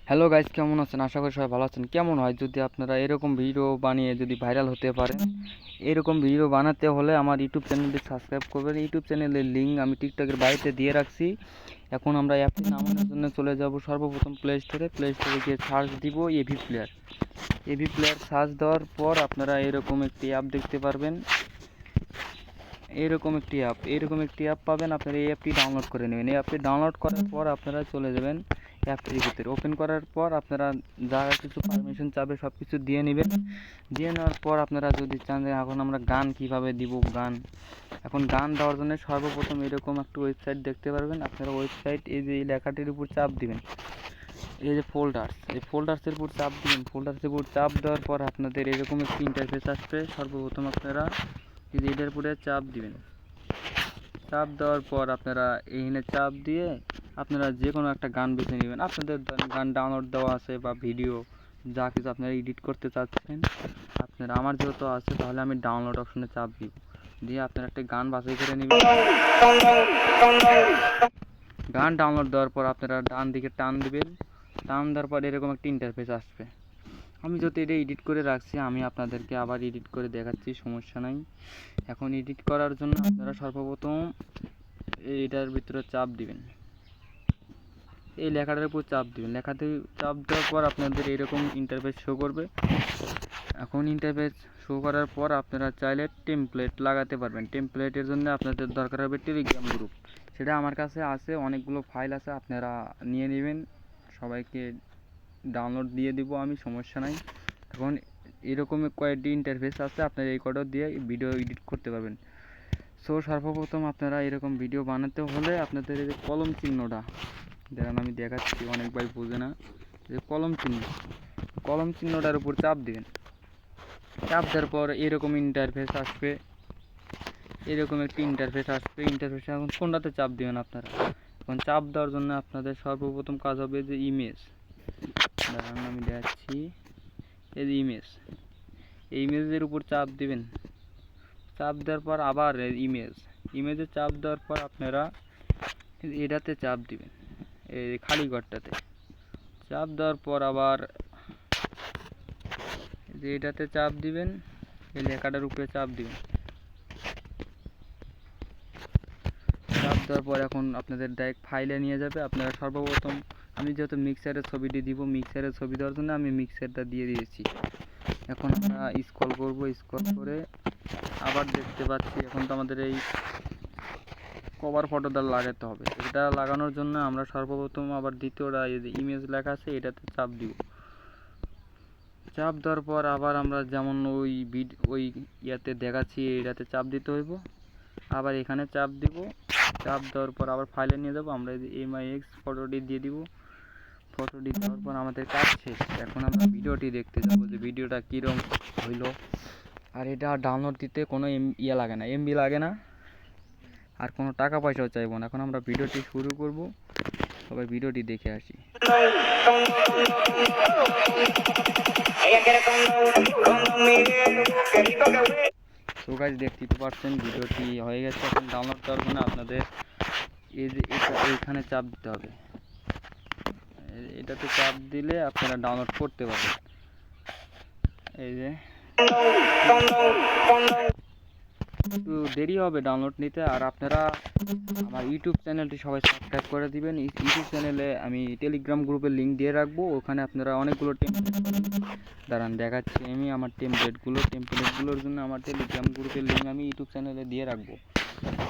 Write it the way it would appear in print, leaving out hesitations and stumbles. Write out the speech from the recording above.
Hello guys, কেমন আছেন? আশা করি সবাই ভালো আছেন। কেমন হয় যদি আপনারা এরকম ভিডিও বানিয়ে যদি ভাইরাল হতে পারেন? এরকম ভিডিও বানাতে হলে আমার ইউটিউব চ্যানেলটি সাবস্ক্রাইব করবেন। ইউটিউব চ্যানেলের লিঙ্ক আমি টিকটকের বাড়িতে দিয়ে রাখছি। এখন আমরা অ্যাপটি নামানোর জন্য চলে যাব সর্বপ্রথম প্লে স্টোরে গিয়ে সার্চ দিব এভি প্লেয়ার সার্চ দেওয়ার পর আপনারা এরকম একটি অ্যাপ দেখতে পারবেন। এরকম একটি অ্যাপ পাবেন। আপনারা এই অ্যাপটি ডাউনলোড করে নেবেন। এই অ্যাপটি ডাউনলোড করার পর আপনারা চলে যাবেন অ্যাপটির ভিতরে। ওপেন করার পর আপনারা যা কিছু পারমিশন চাবে সব কিছু দিয়ে নেবেন। দিয়ে নেওয়ার পর আপনারা যদি চান যে এখন আমরা গান কিভাবে দিব, এখন গান দেওয়ার জন্য সর্বপ্রথম এরকম একটা ওয়েবসাইট দেখতে পারবেন। আপনারা ওয়েবসাইট এই যে এই লেখাটির উপর চাপ দিবেন, এই যে ফোল্ডার্সের উপর চাপ দিবেন। ফোল্ডার্সের উপর চাপ দেওয়ার পর আপনাদের এরকম একটি ইন্টারফেস আসবে। সর্বপ্রথম আপনারা এই যে এটার উপরে চাপ দিবেন। চাপ দেওয়ার পর আপনারা এইখানে চাপ দিয়ে আপনারা যে কোনো একটা গান বেছে নেবেন। আপনাদের গান ডাউনলোড দেওয়া আছে বা ভিডিও যা কিছু আপনারা এডিট করতে চাচ্ছেন, আপনারা আমার যেহেতু আছে তাহলে আমি ডাউনলোড অপশনে চাপ দিব। দিয়ে আপনারা একটা গান বাছাই করে নেবেন। গান ডাউনলোড দেওয়ার পর আপনারা ডান দিকে টান দিবেন। টান দেওয়ার পর এরকম একটা ইন্টারফেস আসবে। আমি যদি এটা এডিট করে রাখছি, আমি আপনাদেরকে আবার এডিট করে দেখাচ্ছি, সমস্যা নাই। এখন এডিট করার জন্য আপনারা সর্বপ্রথম এটার ভিতরে চাপ দিবেন, এই লেখাটার উপর চাপ দিবেন। লেখাতে চাপ দেওয়ার পর আপনাদের এরকম ইন্টারফেস শো করবে। এখন ইন্টারফেস শো করার পর আপনারা চাইলে টেমপ্লেট লাগাতে পারবেন। টেমপ্লেটের জন্য আপনাদের দরকার হবে টেলিগ্রাম গ্রুপ। সেটা আমার কাছে আছে, অনেকগুলো ফাইল আছে, আপনারা নিয়ে নেবেন। সবাইকে ডাউনলোড দিয়ে দিব আমি, সমস্যা নাই। এখন এরকম কয়েকটি ইন্টারফেস আছে, আপনারা এই কটা দিয়ে ভিডিও এডিট করতে পারবেন। সো সর্বপ্রথম আপনারা এরকম ভিডিও বানাতে হলে আপনাদের এই যে কলম চিহ্নটা দেখেন, আমি দেখাচ্ছি, অনেক ভাই বোঝে না। যে কলম চিহ্নটার উপর চাপ দিবেন। চাপ দেওয়ার পর এরকম ইন্টারফেস আসবে। এরকম একটি ইন্টারফেসে এখন কোনটাতে চাপ দিবেন আপনারা? এখন চাপ দেওয়ার জন্য আপনাদের সর্বপ্রথম কাজ হবে যে ইমেজ, দেখেন আমি দেখাচ্ছি, এই যে এই ইমেজের উপর চাপ দিবেন। চাপ দেওয়ার পর আবার ইমেজে চাপ দেওয়ার পর আপনারা এটাতে চাপ দিবেন, এই খালি ঘরটাতে চাপ দেওয়ার পর আবার যে এটাতে চাপ দিবেন, এই লেখাটার উপরে চাপ দিবেন। চাপ দেওয়ার পর এখন আপনাদের ডাইরেক্ট ফাইলে নিয়ে যাবে। আপনারা সর্বপ্রথম, আমি যেহেতু মিক্সারের ছবিটি দিব, মিক্সারের ছবি দেওয়ার জন্য আমি মিক্সারটা দিয়ে দিয়েছি। এখন আমরা স্ক্রল করে আবার দেখতে পাচ্ছি এখন তো আমাদের এই কভার ফটোটা লাগাতে হবে। এটা লাগানোর জন্য আমরা সর্বপ্রথম আবার দ্বিতীয়টা এই যে ইমেজ লেখা আছে এটাতে চাপ দিব। চাপ দেওয়ার পর আবার আমরা যেমন ওই ইয়াতে দেখাচ্ছি এটাতে চাপ দিতে হইব। আবার এখানে চাপ দিব। চাপ দেওয়ার পর আবার ফাইলে নিয়ে যাব। আমরা এই যে MIX ফটোটি দিয়ে দিব। ফটোটি দেওয়ার পর আমাদের কাজ শেষ। এখন আমরা ভিডিওটি দেখতে যাব যে ভিডিওটা কীরকম হইল। আর এটা ডাউনলোড দিতে কোনো এমবি লাগে না, আর কোনো টাকা পয়সাও চাইব না। এখন আমরা ভিডিওটি শুরু করব, সবাই ভিডিওটি দেখে আসি। তো গাইস, দেখতেই পাচ্ছেন ভিডিওটি হয়ে গেছে। এখন ডাউনলোড করার জন্য আপনাদের এই যে এইখানে চাপ দিতে হবে। এটাতে চাপ দিলে আপনারা ডাউনলোড করতে পারবেন। এই যে একটু দেরি হবে ডাউনলোড নিতে। আর আপনারা আমার ইউটিউব চ্যানেলটি সবাই সাবস্ক্রাইব করে দিবেন। ইউটিউব চ্যানেলে আমি টেলিগ্রাম গ্রুপের লিঙ্ক দিয়ে রাখবো। ওখানে আপনারা অনেকগুলো দাঁড়ান দেখাচ্ছি আমি আমার টেমপ্লেটগুলোর জন্য আমার টেলিগ্রাম গ্রুপের লিঙ্ক আমি ইউটিউব চ্যানেলে দিয়ে রাখবো।